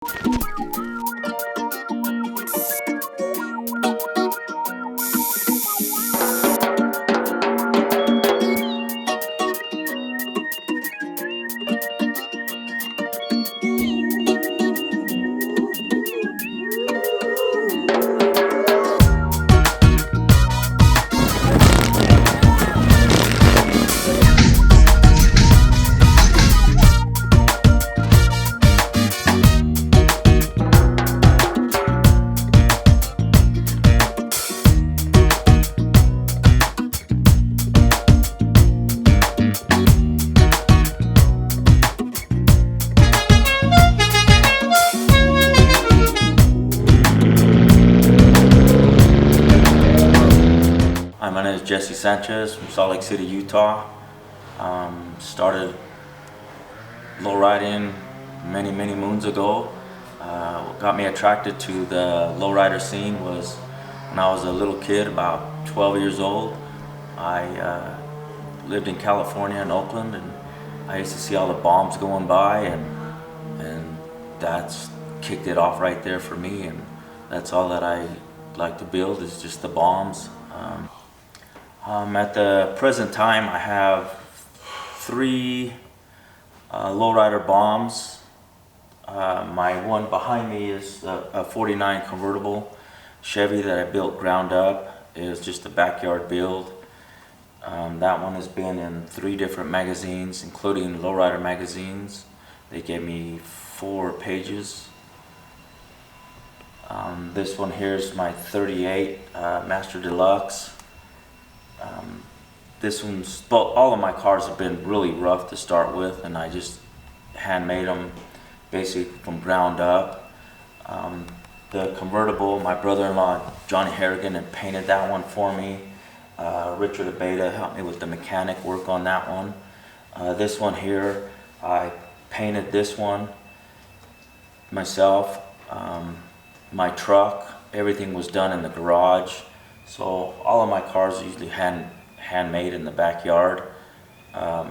My name is Jesse Sanchez from Salt Lake City, Utah. Started lowriding many moons ago. What got me attracted to the lowrider scene was when I was a little kid, about 12 years old. I lived in California in Oakland, and I used to see all the bombs going by, and that's kicked it off right there for me. And that's all that I like to build, is just the bombs. At the present time, I have 3 lowrider bombs. My one behind me is a 49 convertible Chevy that I built ground up. It's just a backyard build. That one has been in 3 different magazines, including lowrider magazines. They gave me 4 pages. This one here is my 38 Master Deluxe. This one's, well, all of my cars have been really rough to start with, and I just handmade them basically from ground up. The convertible, my brother-in-law Johnny Harrigan had painted that one for me. Richard Vida helped me with the mechanic work on that one. This one here, I painted this one myself. My truck, everything was done in the garage. So all of my cars are usually handmade in the backyard. I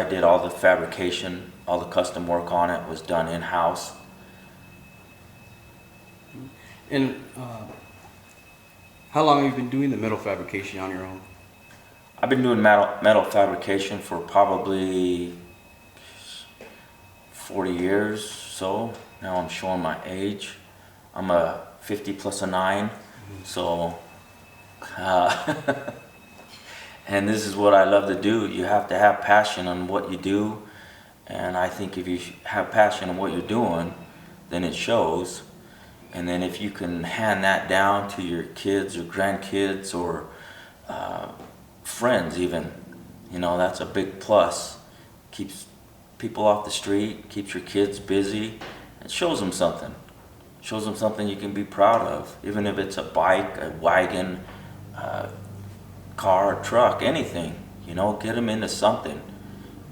did all the fabrication, all the custom work on it was done in-house. And how long have you been doing the metal fabrication on your own? I've been doing metal fabrication for probably 40 years or so. Now I'm showing my age. I'm a 50 plus a 9. So, and this is what I love to do. You have to have passion on what you do, and I think if you have passion on what you're doing, then it shows. And then if you can hand that down to your kids or grandkids or friends even, you know, that's a big plus. Keeps people off the street, keeps your kids busy, and shows them something. Shows them something you can be proud of, even if it's a bike, a wagon, car, truck, anything. You know, get them into something.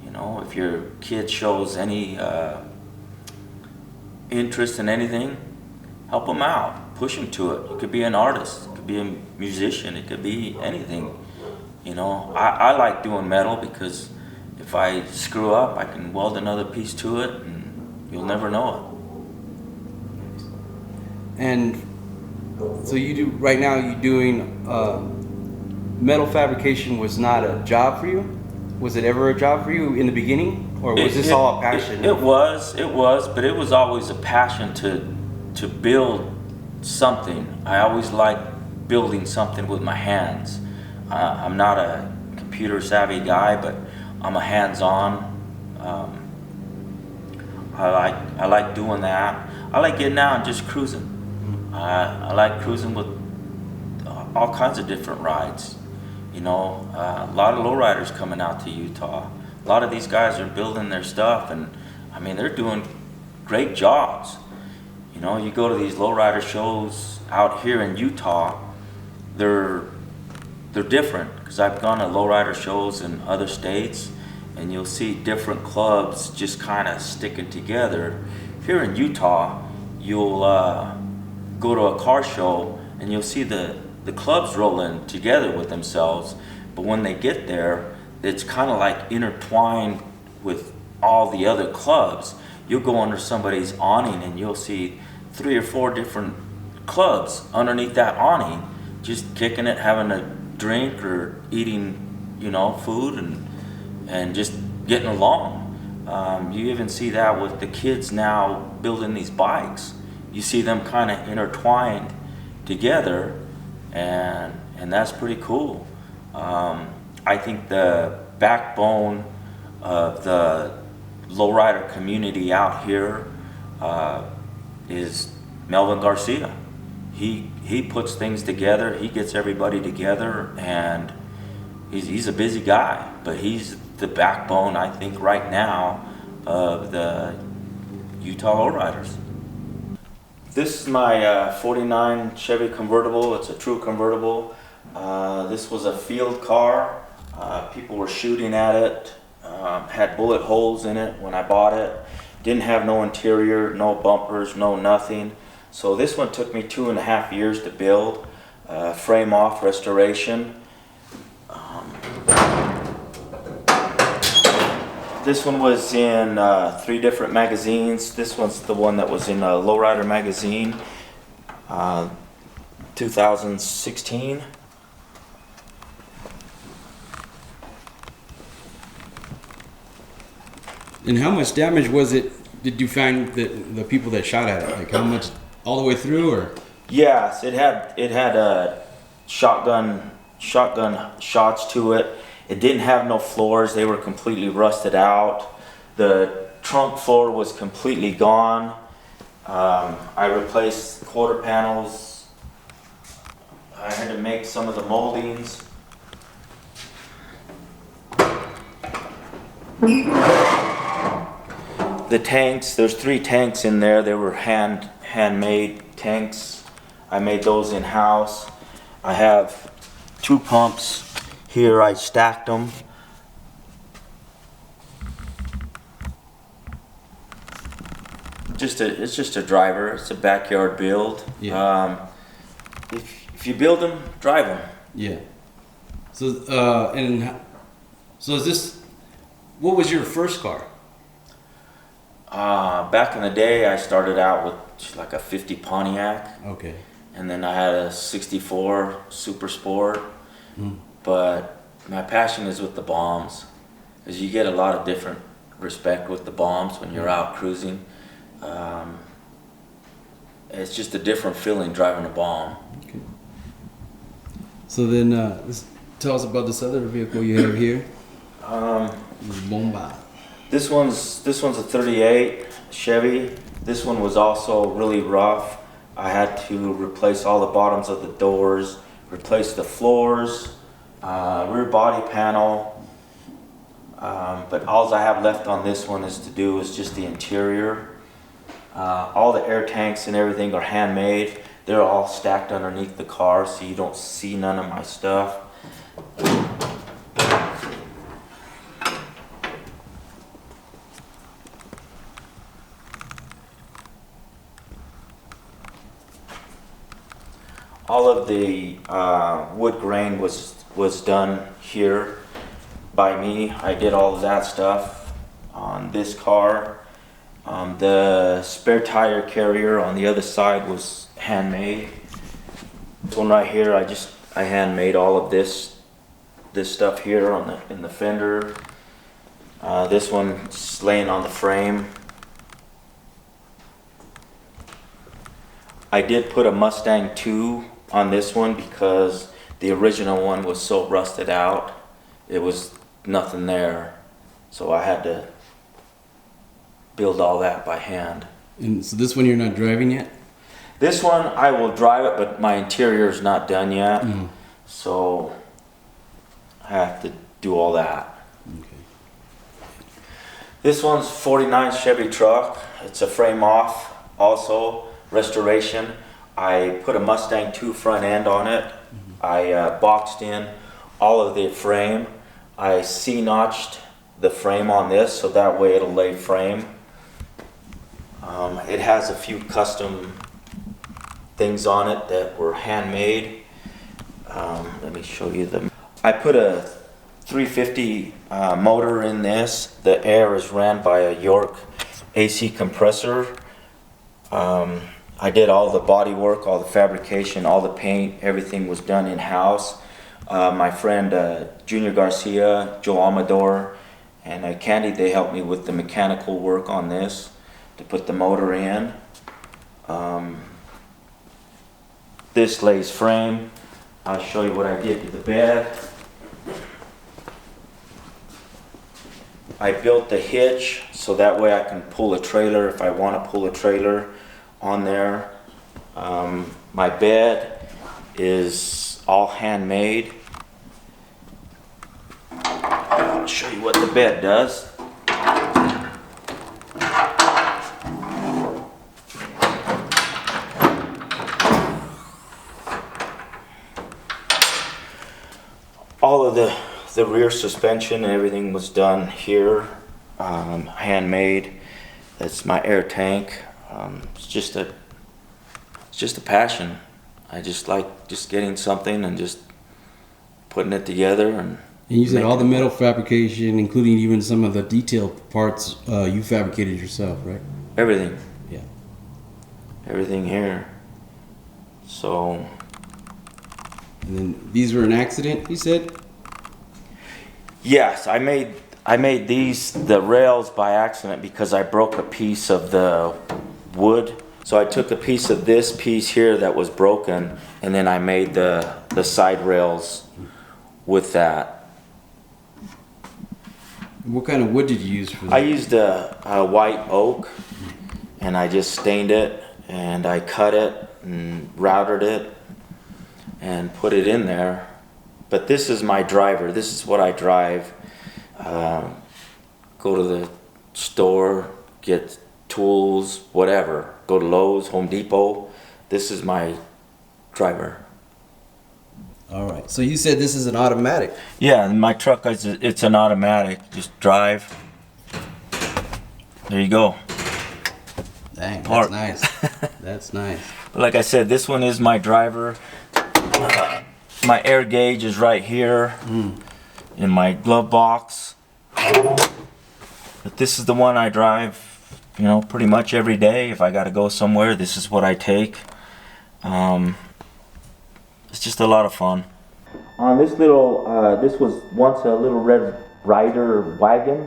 You know, if your kid shows any interest in anything, help them out, push them to it. You could be an artist, it could be a musician, it could be anything. You know, I like doing metal because if I screw up, I can weld another piece to it, and you'll never know it. And so you do, right now you're doing, metal fabrication was not a job for you? Was it ever a job for you in the beginning? Or was this all a passion? It was, but it was always a passion to build something. I always liked building something with my hands. I'm not a computer savvy guy, but I'm a hands-on. I like doing that. I like getting out and just cruising. I like cruising with all kinds of different rides. You know, a lot of lowriders coming out to Utah. A lot of these guys are building their stuff, and I mean, they're doing great jobs. You know, you go to these lowrider shows out here in Utah, they're different, because I've gone to lowrider shows in other states, and you'll see different clubs just kind of sticking together. Here in Utah, you'll go to a car show and you'll see the clubs rolling together with themselves, but when they get there, it's kind of like intertwined with all the other clubs. you'll go under somebody's awning and you'll see 3 or 4 different clubs underneath that awning, just kicking it, having a drink or eating, you know, food and just getting along. You even see that with the kids now building these bikes. You see them kind of intertwined together, and that's pretty cool. I think the backbone of the lowrider community out here is Melvin Garcia. He puts things together. He gets everybody together, and he's a busy guy, but he's the backbone, I think, right now of the Utah lowriders. This is my 49 Chevy Convertible. It's a true convertible. This was a field car. People were shooting at it. Had bullet holes in it when I bought it. Didn't have no interior, no bumpers, no nothing. So this one took me 2.5 years to build. Frame off restoration. This one was in 3 different magazines. This one's the one that was in a Lowrider magazine, 2016. And how much damage was it? Did you find the people that shot at it? Like how much, all the way through, or? Yes, it had shotgun shots to it. It didn't have no floors. They were completely rusted out. The trunk floor was completely gone. I replaced quarter panels. I had to make some of the moldings. The tanks, there's 3 tanks in there. They were handmade tanks. I made those in-house. I have 2 pumps. Here I stacked them. It's just a driver. It's a backyard build. Yeah. If you build them, drive them. Yeah. So so is this? What was your first car? Back in the day, I started out with like a 50 Pontiac. Okay. And then I had a 64 Super Sport. But my passion is with the bombs, because you get a lot of different respect with the bombs when you're out cruising. It's just a different feeling driving a bomb. Okay. So then, tell us about this other vehicle you have here. Bomba. This one's a 38 Chevy. This one was also really rough. I had to replace all the bottoms of the doors, replace the floors, rear body panel, but all I have left on this one is just the interior. All the air tanks and everything are handmade. They're all stacked underneath the car, so you don't see none of my stuff. All of the wood grain was done here by me. I did all of that stuff on this car. The spare tire carrier on the other side was handmade. This one right here, I handmade all of this stuff here in the fender. This one's laying on the frame. I did put a Mustang 2 on this one because the original one was so rusted out. It was nothing there. So I had to build all that by hand. And so this one you're not driving yet? This one I will drive it, but my interior is not done yet. So I have to do all that. Okay. This one's 49 Chevy Truck. It's a frame off also. Restoration. I put a Mustang 2 front end on it. I boxed in all of the frame. I C-notched the frame on this so that way it'll lay frame. It has a few custom things on it that were handmade. Let me show you them. I put a 350 motor in this. The air is ran by a York AC compressor. I did all the body work, all the fabrication, all the paint, everything was done in-house. My friend Junior Garcia, Joe Amador, and Candy, they helped me with the mechanical work on this to put the motor in. This lays frame. I'll show you what I did to the bed. I built the hitch so that way I can pull a trailer if I want to pull a trailer on there. My bed is all handmade. I'll show you what the bed does. All of the rear suspension and everything was done here, handmade. That's my air tank. It's just a passion. I just like just getting something and just putting it together. And you said all the metal fabrication, including even some of the detailed parts, you fabricated yourself, right? Everything. Yeah. Everything here. So. And then these were an accident, you said? Yes, I made the rails by accident because I broke a piece of the wood. So I took a piece of this piece here that was broken, and then I made the side rails with that. What kind of wood did you use for that? I used a white oak, and I just stained it, and I cut it and routed it and put it in there. But this is my driver. This is what I drive. Go to the store, get tools, whatever. Go to Lowe's, Home Depot. This is my driver. All right. So you said this is an automatic. Yeah, my truck it's an automatic. Just drive. There you go. Dang, that's nice. That's nice. But like I said, this one is my driver. My air gauge is right here in my glove box. But this is the one I drive, you know, pretty much every day. If I got to go somewhere, this is what I take. It's just a lot of fun. On this little, this was once a little Red Ryder wagon.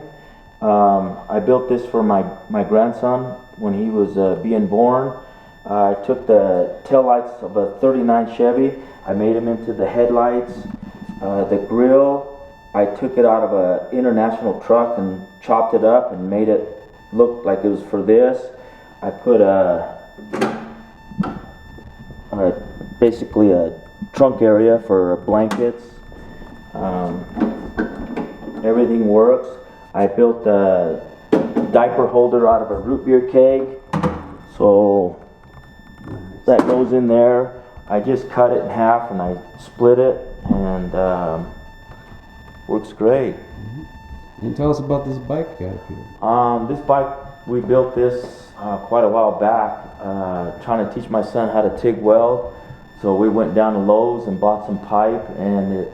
I built this for my grandson when he was being born. I took the taillights of a 39 Chevy. I made them into the headlights. The grill, I took it out of an international truck and chopped it up and made it look like it was for this. I put basically a trunk area for blankets. Everything works. I built a diaper holder out of a root beer keg. So that goes in there. I just cut it in half and I split it, and works great. And tell us about this bike you got up here. This bike, we built this quite a while back, trying to teach my son how to TIG weld. So we went down to Lowe's and bought some pipe, and it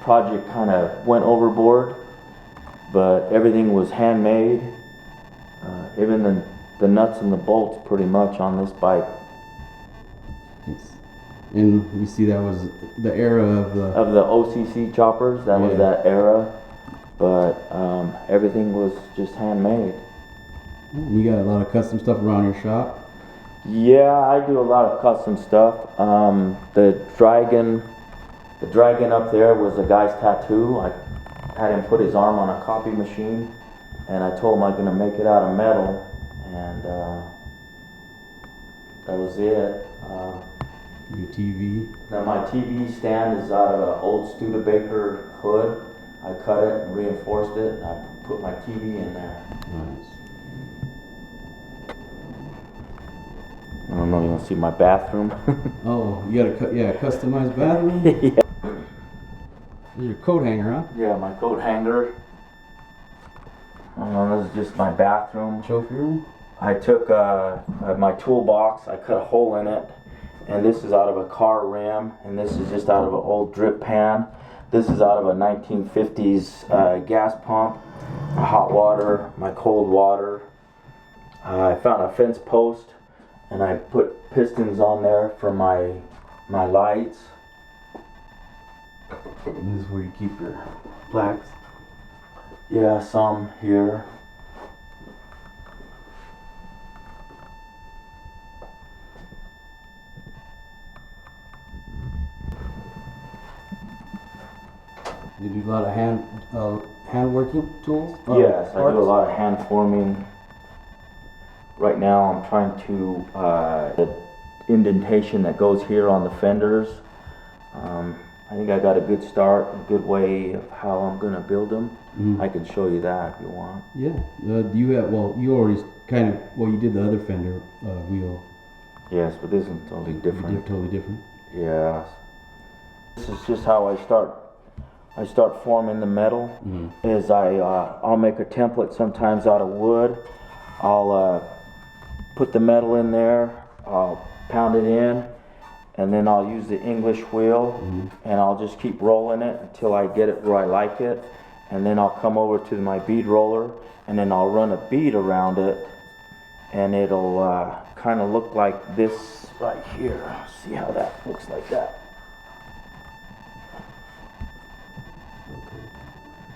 project kind of went overboard, but everything was handmade. Even the nuts and the bolts pretty much on this bike. And we see that was the era of the OCC choppers. That was that era, but everything was just handmade. You got a lot of custom stuff around your shop. Yeah, I do a lot of custom stuff. The dragon up there was a guy's tattoo. I had him put his arm on a copy machine, and I told him I'm gonna make it out of metal, and that was it. Your TV. Now my TV stand is out of an old Studebaker hood. I cut it and reinforced it, and I put my TV in there. Nice. I don't know, you want to see my bathroom? Oh, you got a customized bathroom? Yeah. This is your coat hanger, huh? Yeah, my coat hanger. This is just my bathroom. Trophy room? I took my toolbox, I cut a hole in it, and this is out of a car rim, and this is just out of an old drip pan. This is out of a 1950s gas pump, my hot water, my cold water. I found a fence post and I put pistons on there for my lights. And this is where you keep your plaques. Yeah, some here. You do a lot of hand working tools? Yes, I parts? do a lot of hand forming. Right now I'm trying to, the indentation that goes here on the fenders. I think I got a good start, a good way of how I'm gonna build them. Mhm. I can show you that if you want. Yeah. Do you have, you already kind of, you did the other fender wheel. Yes, but this is totally different. Totally different. Yeah. This is just how I start forming the metal. Mm-hmm. Is I'll make a template sometimes out of wood. I'll put the metal in there, I'll pound it in, and then I'll use the English wheel, and I'll just keep rolling it until I get it where I like it, and then I'll come over to my bead roller, and then I'll run a bead around it, and it'll kind of look like this right here. See how that looks like that.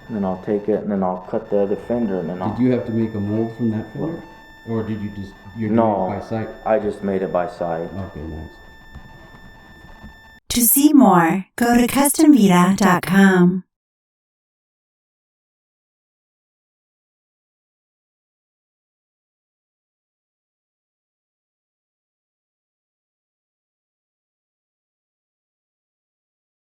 And then I'll take it and then I'll cut the other fender and then I'll... Did you have to make a mold from that fender? Or did you just, you're No, doing it by sight? I just made it by sight. Okay, nice. To see more, go to customvida.com.